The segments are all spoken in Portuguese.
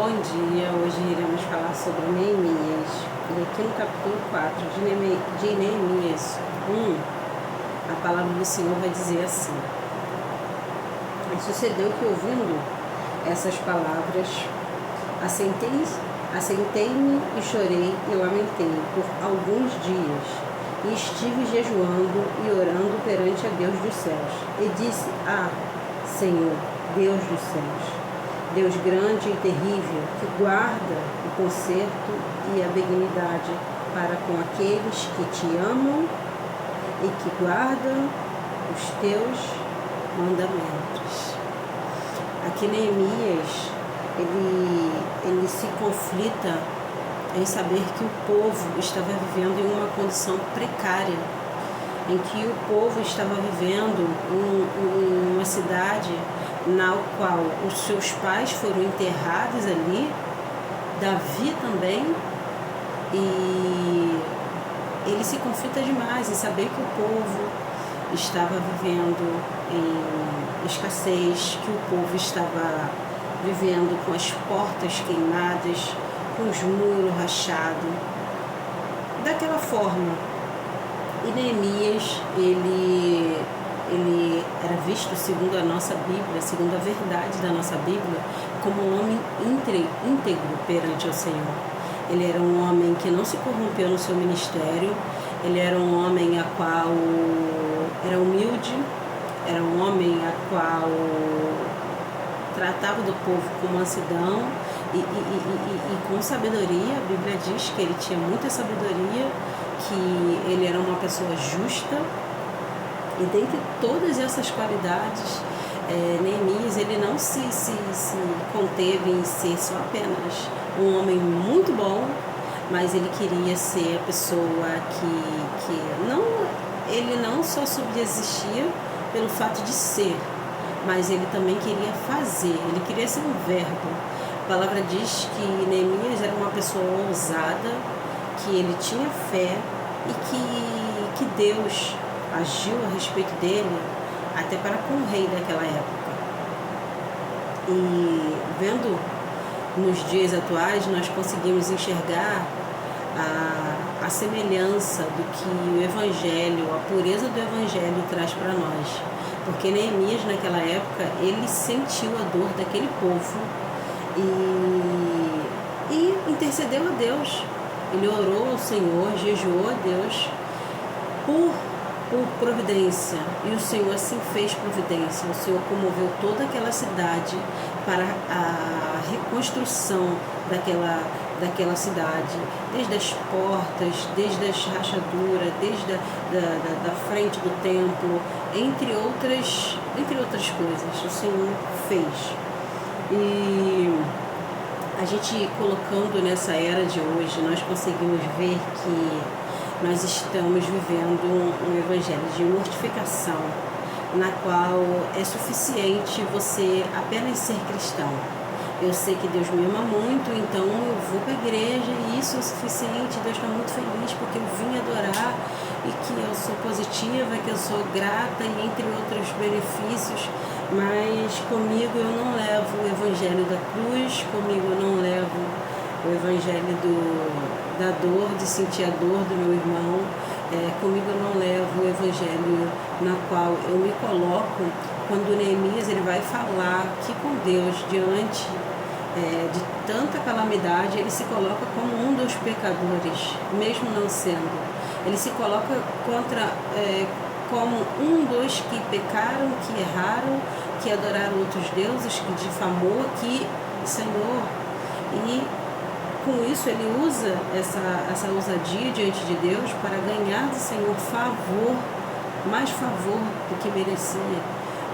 Bom dia, hoje iremos falar sobre Neemias. E aqui no capítulo 4 de Neemias 1, a palavra do Senhor vai dizer assim: E sucedeu que, ouvindo essas palavras, assentei-me e chorei e lamentei por alguns dias, e estive jejuando e orando perante a Deus dos céus. E disse: Senhor, Deus dos céus, Deus grande e terrível, que guarda o conserto e a benignidade para com aqueles que te amam e que guardam os teus mandamentos. Aqui Neemias, ele se conflita em saber que o povo estava vivendo em uma condição precária, em que o povo estava vivendo em uma cidade na qual os seus pais foram enterrados ali, Davi também, e ele se conflita demais em saber que o povo estava vivendo em escassez, que o povo estava vivendo com as portas queimadas, com os muros rachados, daquela forma. E Neemias, ele era visto, segundo a nossa Bíblia, segundo a verdade da nossa Bíblia, como um homem íntegro perante o Senhor. Ele era um homem que não se corrompeu no seu ministério, ele era um homem a qual era humilde, era um homem a qual tratava do povo com mansidão e com sabedoria. A Bíblia diz que ele tinha muita sabedoria, que ele era uma pessoa justa. E dentre todas essas qualidades, Neemias, ele não se conteve em ser só apenas um homem muito bom, mas ele queria ser a pessoa que ele não só subsistia pelo fato de ser, mas ele também queria fazer, ele queria ser um verbo. A palavra diz que Neemias era uma pessoa ousada, que ele tinha fé e que Deus agiu a respeito dele até para com o rei daquela época. E vendo nos dias atuais, nós conseguimos enxergar a semelhança do que o Evangelho, a pureza do Evangelho traz para nós. Porque Neemias, naquela época, ele sentiu a dor daquele povo e intercedeu a Deus. Ele orou ao Senhor, jejuou a Deus por providência, e o Senhor assim fez providência. O Senhor comoveu toda aquela cidade para a reconstrução daquela cidade, desde as portas, desde as rachaduras, desde da frente do templo, entre outras coisas, o Senhor fez. E a gente, colocando nessa era de hoje, nós conseguimos ver que nós estamos vivendo um evangelho de mortificação, na qual é suficiente você apenas ser cristão. Eu sei que Deus me ama muito, então eu vou para a igreja e isso é o suficiente. Deus está muito feliz porque eu vim adorar e que eu sou positiva, que eu sou grata e entre outros benefícios. Mas comigo eu não levo o evangelho da cruz, comigo eu não levo o evangelho da dor, de sentir a dor do meu irmão. Comigo eu não levo o evangelho na qual eu me coloco. Quando Neemias ele vai falar que com Deus, diante de tanta calamidade, ele se coloca como um dos pecadores, mesmo não sendo. Ele se coloca como um dos que pecaram, que erraram, que adoraram outros deuses, que difamou, que Senhor. E com isso ele usa essa ousadia diante de Deus para ganhar do Senhor favor, mais favor do que merecia.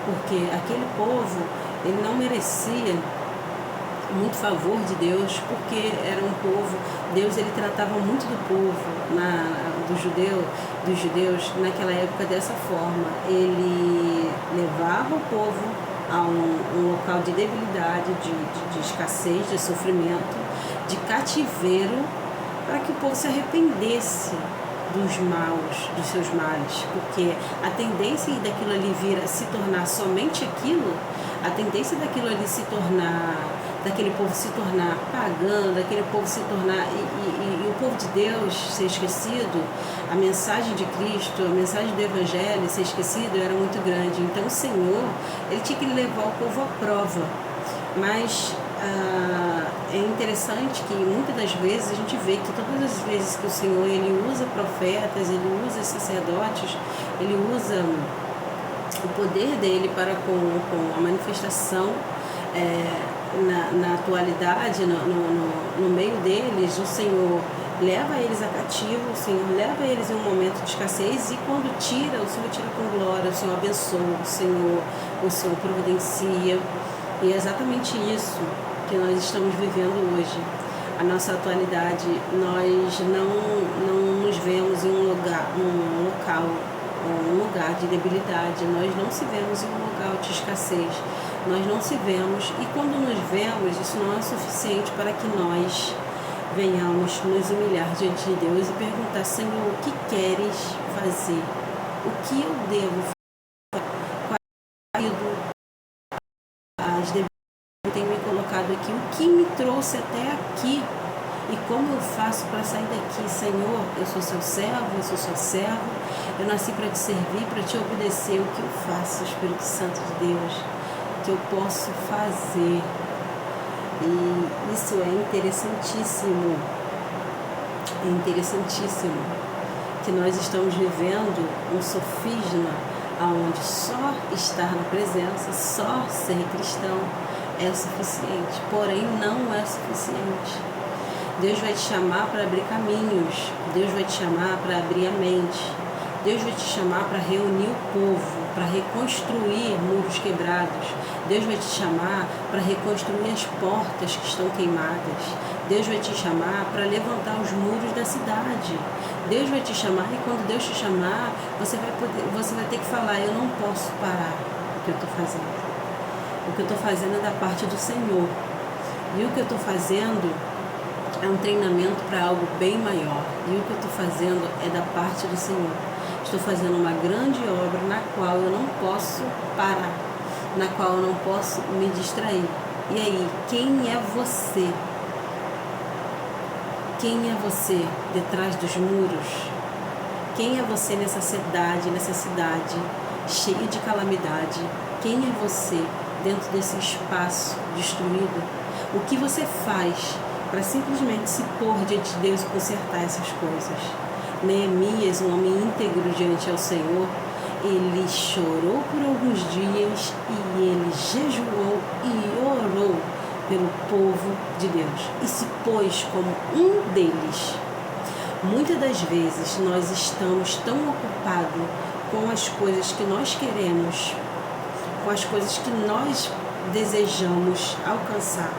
Porque aquele povo, ele não merecia muito favor de Deus, porque era um povo, Deus ele tratava muito do povo, dos judeus naquela época dessa forma. Ele levava o povo a um local de debilidade, de escassez, de sofrimento, de cativeiro, para que o povo se arrependesse dos seus males, porque a tendência daquilo ali vir a se tornar somente aquilo, a tendência daquilo ali se tornar daquele povo se tornar pagão, daquele povo se tornar e o povo de Deus ser esquecido, a mensagem de Cristo, a mensagem do Evangelho ser esquecido era muito grande. Então o Senhor, ele tinha que levar o povo à prova. Mas é interessante que muitas das vezes a gente vê que todas as vezes que o Senhor ele usa profetas, ele usa sacerdotes, ele usa o poder dele para com a manifestação na atualidade, no meio deles, o Senhor leva eles a cativo, o Senhor leva eles em um momento de escassez, e quando tira, o Senhor tira com glória, o Senhor abençoa, o Senhor providencia. E é exatamente isso que nós estamos vivendo hoje. A nossa atualidade, nós não nos vemos em um lugar de debilidade, nós não se vemos em um lugar de escassez, nós não se vemos, e quando nos vemos, isso não é suficiente para que nós venhamos nos humilhar diante de Deus e perguntar: Senhor, o que queres fazer? O que eu devo fazer? As debilidades que eu tenho me colocado aqui, o que me trouxe até aqui? E como eu faço para sair daqui? Senhor, eu sou seu servo, eu sou sua serva, eu nasci para te servir, para te obedecer. O que eu faço, Espírito Santo de Deus, que eu posso fazer? E isso é interessantíssimo. É interessantíssimo que nós estamos vivendo um sofisma onde só estar na presença, só ser cristão é o suficiente. Porém, não é o suficiente. Deus vai te chamar para abrir caminhos, Deus vai te chamar para abrir a mente, Deus vai te chamar para reunir o povo, para reconstruir muros quebrados, Deus vai te chamar para reconstruir as portas que estão queimadas, Deus vai te chamar para levantar os muros da cidade, Deus vai te chamar, e quando Deus te chamar, você vai ter que falar: eu não posso parar o que eu estou fazendo. O que eu estou fazendo é da parte do Senhor, e o que eu estou fazendo é um treinamento para algo bem maior. E o que eu estou fazendo é da parte do Senhor. Estou fazendo uma grande obra na qual eu não posso parar, na qual eu não posso me distrair. E aí, quem é você? Quem é você detrás dos muros? Quem é você nessa cidade cheia de calamidade? Quem é você dentro desse espaço destruído? O que você faz para simplesmente se pôr diante de Deus e consertar essas coisas? Neemias, um homem íntegro diante ao Senhor, ele chorou por alguns dias e ele jejuou e orou pelo povo de Deus e se pôs como um deles. Muitas das vezes nós estamos tão ocupados com as coisas que nós queremos, com as coisas que nós desejamos alcançar,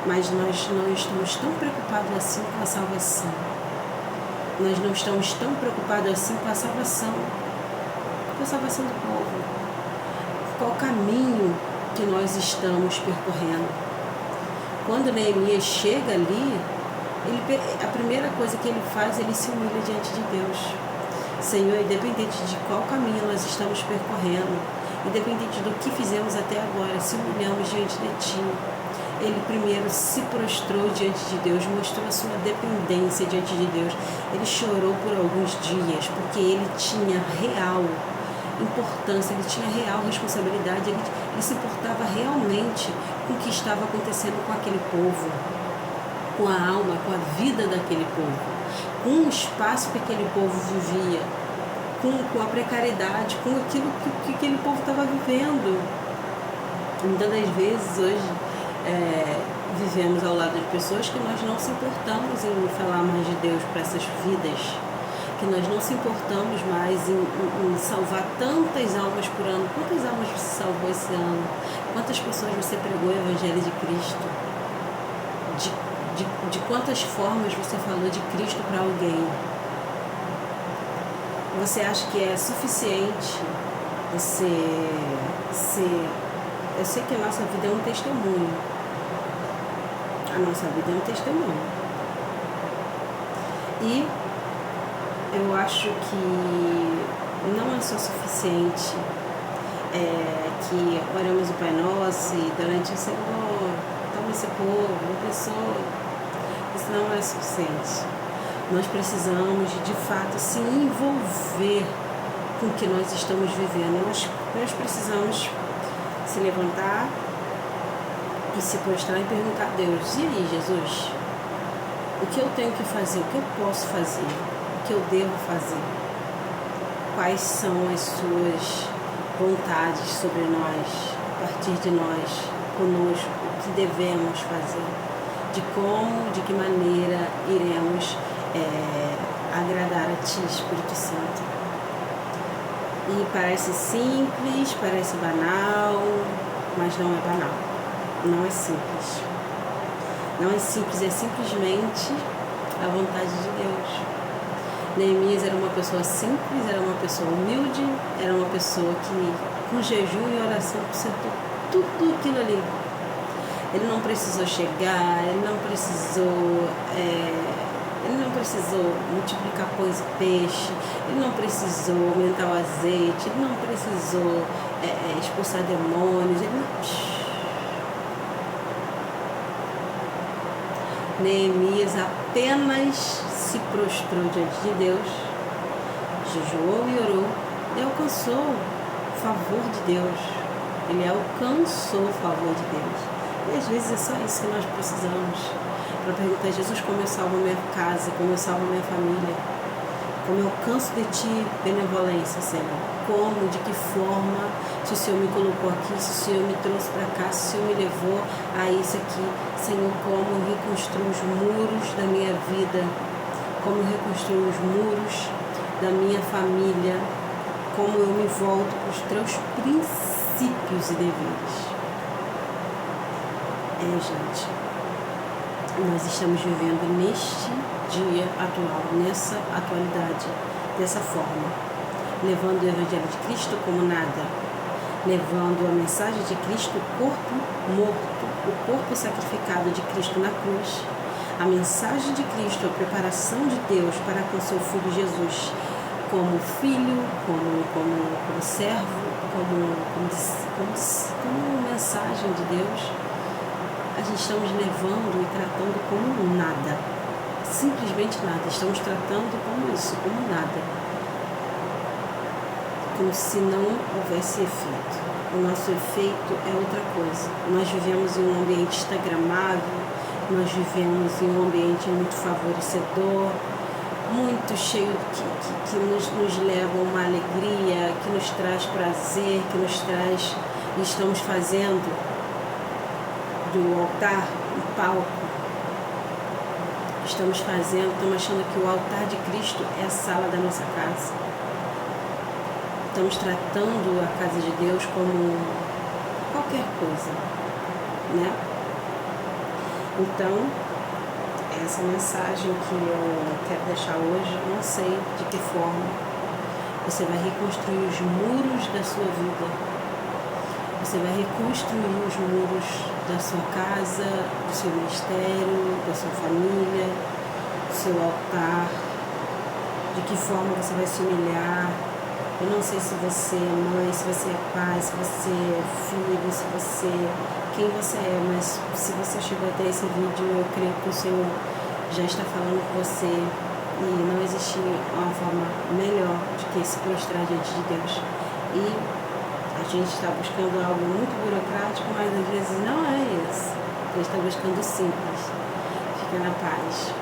mas nós não estamos tão preocupados assim com a salvação. Nós não estamos tão preocupados assim com a salvação do povo. Qual o caminho que nós estamos percorrendo? Quando Neemias chega ali, a primeira coisa que ele faz, ele se humilha diante de Deus. Senhor, independente de qual caminho nós estamos percorrendo, independente do que fizemos até agora, se humilhamos diante de Ti. Ele primeiro se prostrou diante de Deus, mostrou a sua dependência diante de Deus. Ele chorou por alguns dias, porque ele tinha real importância, ele tinha real responsabilidade, ele se importava realmente com o que estava acontecendo com aquele povo, com a alma, com a vida daquele povo, com o espaço que aquele povo vivia, com a precariedade, com aquilo que aquele povo estava vivendo. Muitas das vezes hoje vivemos ao lado de pessoas que nós não se importamos em falar mais de Deus para essas vidas, que nós não se importamos mais em salvar tantas almas por ano. Quantas almas você salvou esse ano? Quantas pessoas você pregou o Evangelho de Cristo? De quantas formas você falou de Cristo para alguém? Você acha que é suficiente você ser... Eu sei que a nossa vida é um testemunho. A nossa vida é um testemunho. E eu acho que não é só suficiente que oramos o Pai Nosso e durante o Senhor, toma esse povo, não pensou. Isso não é suficiente. Nós precisamos, de fato, se envolver com o que nós estamos vivendo. Nós precisamos se levantar e se prostrar e perguntar a Deus: e aí, Jesus? O que eu tenho que fazer? O que eu posso fazer? O que eu devo fazer? Quais são as suas vontades sobre nós, a partir de nós, conosco, o que devemos fazer? De como, de que maneira iremos agradar a Ti, Espírito Santo. E parece simples, parece banal, mas não é banal. Não é simples. Não é simples, é simplesmente a vontade de Deus. Neemias era uma pessoa simples, era uma pessoa humilde, era uma pessoa que, com jejum e oração, consertou tudo aquilo ali. Ele não precisou chegar, ele não precisou multiplicar pães e peixe, ele não precisou aumentar o azeite, ele não precisou expulsar demônios, Neemias apenas se prostrou diante de Deus, jejuou e orou e alcançou o favor de Deus. Ele alcançou o favor de Deus. E às vezes é só isso que nós precisamos. Para perguntar: Jesus, como eu salvo a minha casa, como eu salvo a minha família, como eu alcanço de Ti benevolência, Senhor, como, de que forma, se o Senhor me colocou aqui, se o Senhor me trouxe para cá, se o Senhor me levou a isso aqui, Senhor, como eu reconstruo os muros da minha vida, como eu reconstruo os muros da minha família, como eu me volto para os Teus princípios e deveres. Gente, nós estamos vivendo neste dia atual, nessa atualidade, dessa forma, levando o Evangelho de Cristo como nada, levando a mensagem de Cristo, o corpo morto, o corpo sacrificado de Cristo na cruz, a mensagem de Cristo, a preparação de Deus para com seu Filho Jesus, como filho, como servo, como mensagem de Deus. A gente estamos levando e tratando como nada, simplesmente nada. Estamos tratando como isso, como nada, como se não houvesse efeito. O nosso efeito é outra coisa. Nós vivemos em um ambiente instagramável, nós vivemos em um ambiente muito favorecedor, muito cheio que nos leva a uma alegria, que nos traz prazer, que nos traz, e estamos fazendo do altar um palco. Estamos achando que o altar de Cristo é a sala da nossa casa. Estamos tratando a casa de Deus como qualquer coisa, né? Então, essa mensagem que eu quero deixar hoje, não sei de que forma você vai reconstruir os muros da sua vida. Você vai reconstruir os muros da sua casa, do seu ministério, da sua família, do seu altar. De que forma você vai se humilhar. Eu não sei se você é mãe, se você é pai, se você é filho, quem você é, mas se você chegou até esse vídeo, eu creio que o Senhor já está falando com você e não existe uma forma melhor do que se prostrar diante de Deus. E a gente está buscando algo muito burocrático, mas às vezes não é isso. A gente está buscando o simples. Fica na paz.